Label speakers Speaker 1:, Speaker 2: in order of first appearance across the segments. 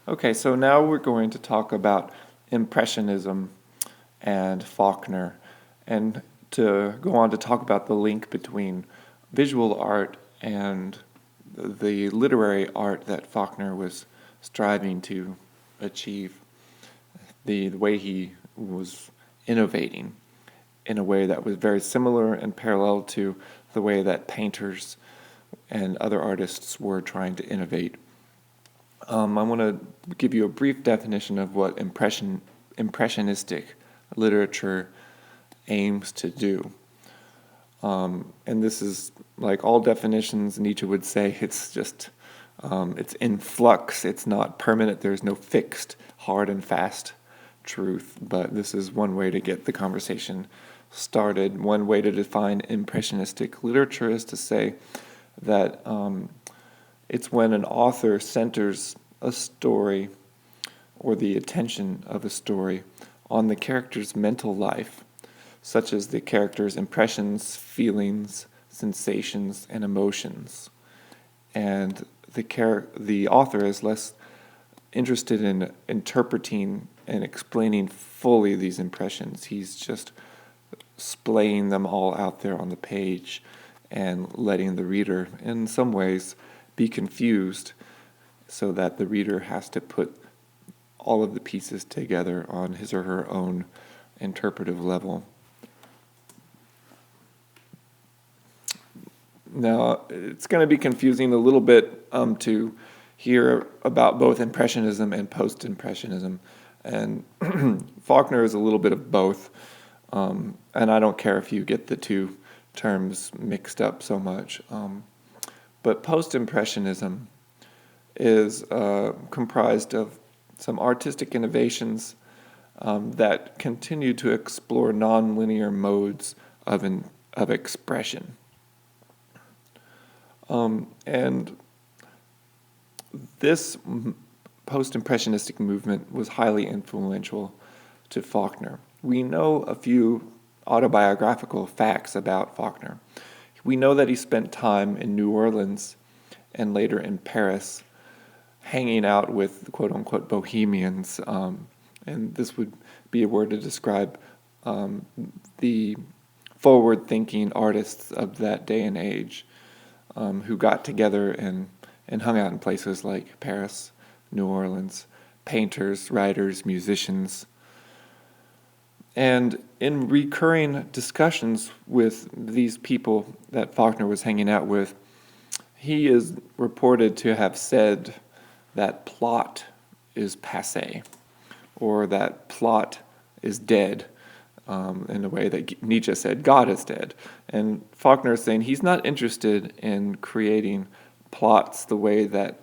Speaker 1: Okay, so now we're going to talk about Impressionism and Faulkner, and to go on to talk about the link between visual art and the literary art that Faulkner was striving to achieve, the way he was innovating in a way that was very similar and parallel to the way that painters and other artists were trying to innovate. I want to give you a brief definition of what impressionistic literature aims to do. And this is like all definitions, Nietzsche would say it's in flux, it's not permanent, there's no fixed, hard and fast truth. But this is one way to get the conversation started. One way to define impressionistic literature is to say that it's when an author centers a story or the attention of a story on the character's mental life, such as the character's impressions, feelings, sensations, and emotions. And the author is less interested in interpreting and explaining fully these impressions. He's just splaying them all out there on the page and letting the reader, in some ways, be confused so that the reader has to put all of the pieces together on his or her own interpretive level. Now, it's going to be confusing a little bit to hear about both Impressionism and post-impressionism. And Faulkner is a little bit of both. And I don't care if you get the two terms mixed up so much. But post-impressionism is comprised of some artistic innovations that continue to explore nonlinear modes of expression. And this post-impressionistic movement was highly influential to Faulkner. We know a few autobiographical facts about Faulkner. We know that he spent time in New Orleans and later in Paris hanging out with quote-unquote bohemians, and this would be a word to describe the forward-thinking artists of that day and age who got together and hung out in places like Paris, New Orleans, painters, writers, musicians. And in recurring discussions with these people that Faulkner was hanging out with, he is reported to have said that plot is passé, or that plot is dead, in a way that Nietzsche said God is dead. And Faulkner is saying he's not interested in creating plots the way that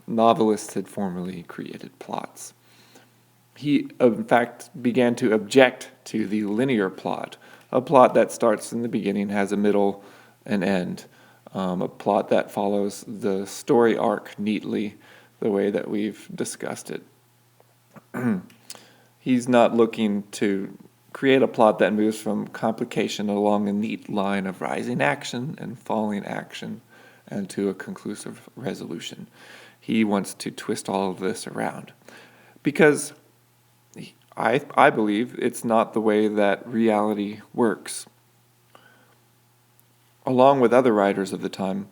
Speaker 1: novelists had formerly created plots. He, in fact, began to object to the linear plot, a plot that starts in the beginning, has a middle and end, a plot that follows the story arc neatly, the way that we've discussed it. He's not looking to create a plot that moves from complication along a neat line of rising action and falling action and to a conclusive resolution. He wants to twist all of this around because I believe it's not the way that reality works. Along with other writers of the time,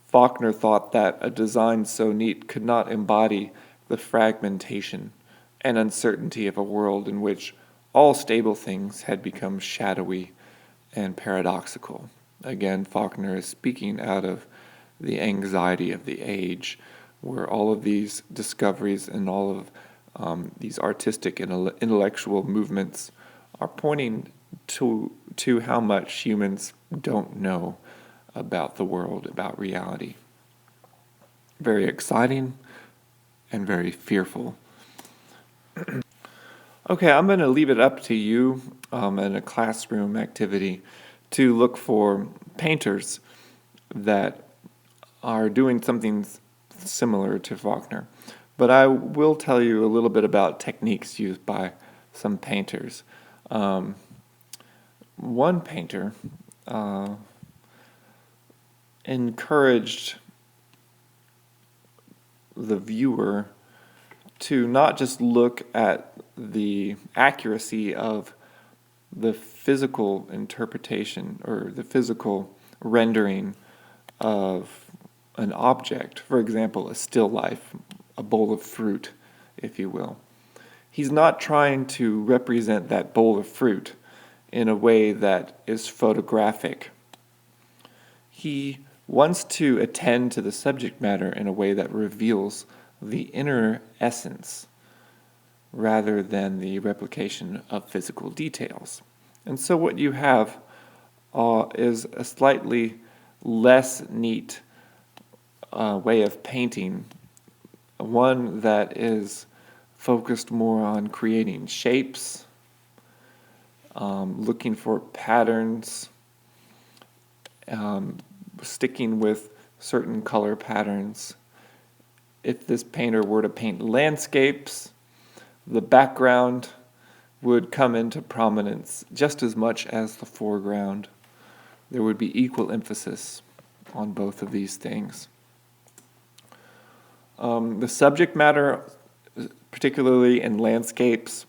Speaker 1: Faulkner thought that a design so neat could not embody the fragmentation and uncertainty of a world in which all stable things had become shadowy and paradoxical. Again, Faulkner is speaking out of the anxiety of the age, where all of these discoveries and all of these artistic and intellectual movements are pointing to how much humans don't know about the world, about reality. Very exciting and very fearful. Okay, I'm going to leave it up to you in a classroom activity to look for painters that are doing something similar to Faulkner. But I will tell you a little bit about techniques used by some painters. One painter encouraged the viewer to not just look at the accuracy of the physical interpretation or the physical rendering of an object, for example, a still life, a bowl of fruit, if you will. He's not trying to represent that bowl of fruit in a way that is photographic. He wants to attend to the subject matter in a way that reveals the inner essence rather than the replication of physical details. And so what you have is a slightly less neat way of painting, one that is focused more on creating shapes, looking for patterns, sticking with certain color patterns. If this painter were to paint landscapes, the background would come into prominence just as much as the foreground. There would be equal emphasis on both of these things. The subject matter, particularly in landscapes,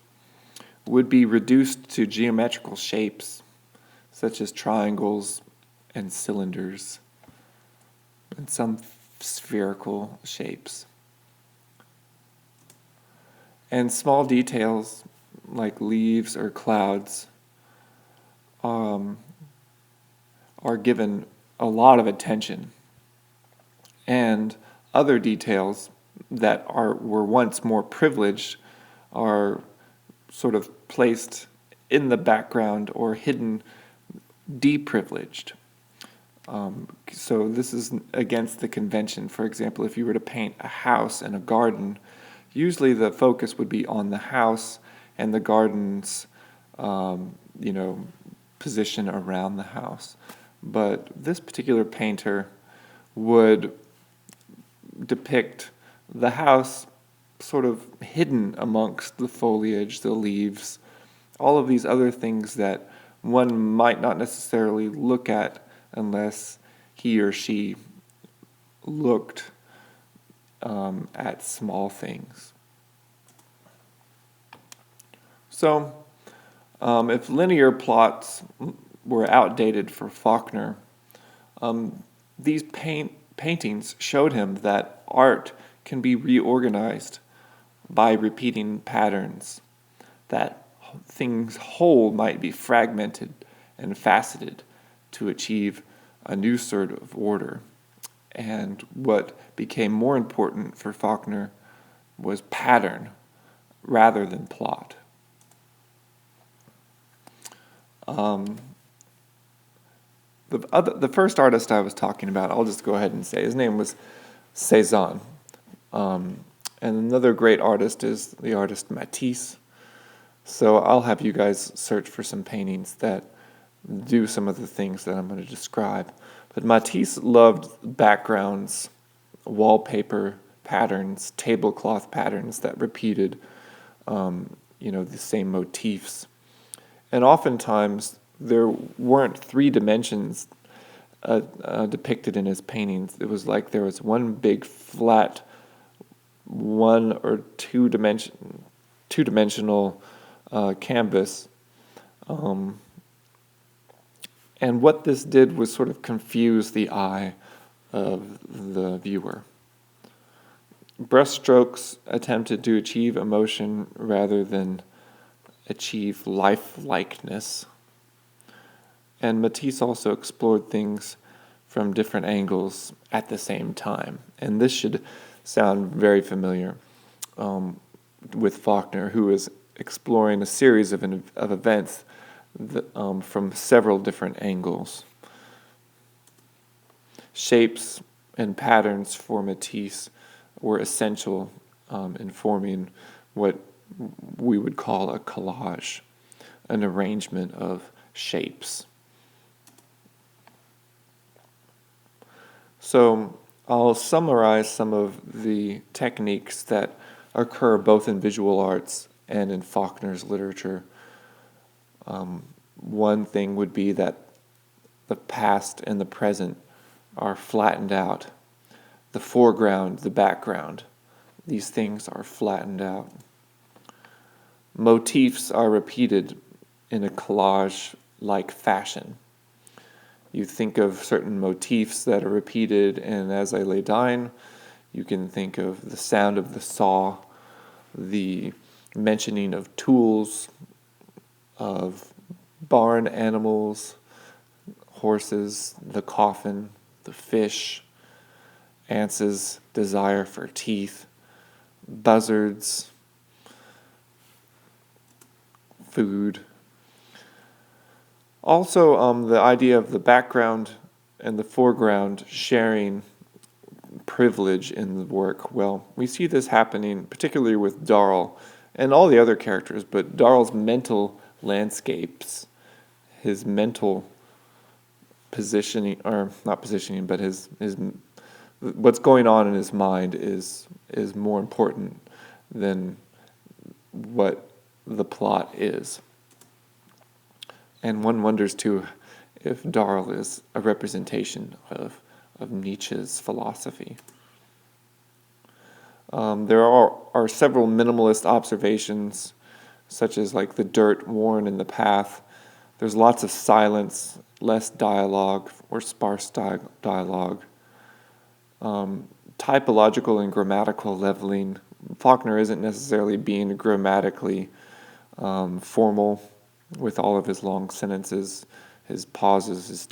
Speaker 1: would be reduced to geometrical shapes, such as triangles and cylinders, and some spherical shapes. And small details, like leaves or clouds, are given a lot of attention. And other details that were once more privileged are sort of placed in the background or hidden deprivileged. So this is against the convention. For example, if you were to paint a house and a garden, usually the focus would be on the house and the garden's position around the house. But this particular painter would depict the house sort of hidden amongst the foliage, the leaves, all of these other things that one might not necessarily look at unless he or she looked at small things. So, if linear plots were outdated for Faulkner, these paintings showed him that art can be reorganized by repeating patterns, that things whole might be fragmented and faceted to achieve a new sort of order. And what became more important for Faulkner was pattern rather than plot. The first artist I was talking about, I'll just go ahead and say, his name was Cézanne. And another great artist is the artist Matisse. So I'll have you guys search for some paintings that do some of the things that I'm going to describe. But Matisse loved backgrounds, wallpaper patterns, tablecloth patterns that repeated, the same motifs. And oftentimes there weren't 3 dimensions depicted in his paintings. It was like there was one big flat, 1 or 2-dimensional canvas. And what this did was sort of confuse the eye of the viewer. Brushstrokes attempted to achieve emotion rather than achieve life-likeness. And Matisse also explored things from different angles at the same time. And this should sound very familiar with Faulkner, who is exploring a series of events from several different angles. Shapes and patterns for Matisse were essential in forming what we would call a collage, an arrangement of shapes. So I'll summarize some of the techniques that occur both in visual arts and in Faulkner's literature. One thing would be that the past and the present are flattened out. The foreground, the background, these things are flattened out. Motifs are repeated in a collage-like fashion. You think of certain motifs that are repeated, and as I lay dying, you can think of the sound of the saw, the mentioning of tools, of barn animals, horses, the coffin, the fish, ants' desire for teeth, buzzards, food. Also, the idea of the background and the foreground sharing privilege in the work. Well, we see this happening particularly with Darl and all the other characters, but Darl's mental landscapes, his mental positioning, or not positioning, but his what's going on in his mind is more important than what the plot is. And one wonders too if Darl is a representation of Nietzsche's philosophy. There are several minimalist observations, such as like the dirt worn in the path. There's lots of silence, less dialogue or sparse dialogue. Typological and grammatical leveling. Faulkner isn't necessarily being grammatically formal with all of his long sentences, his pauses, his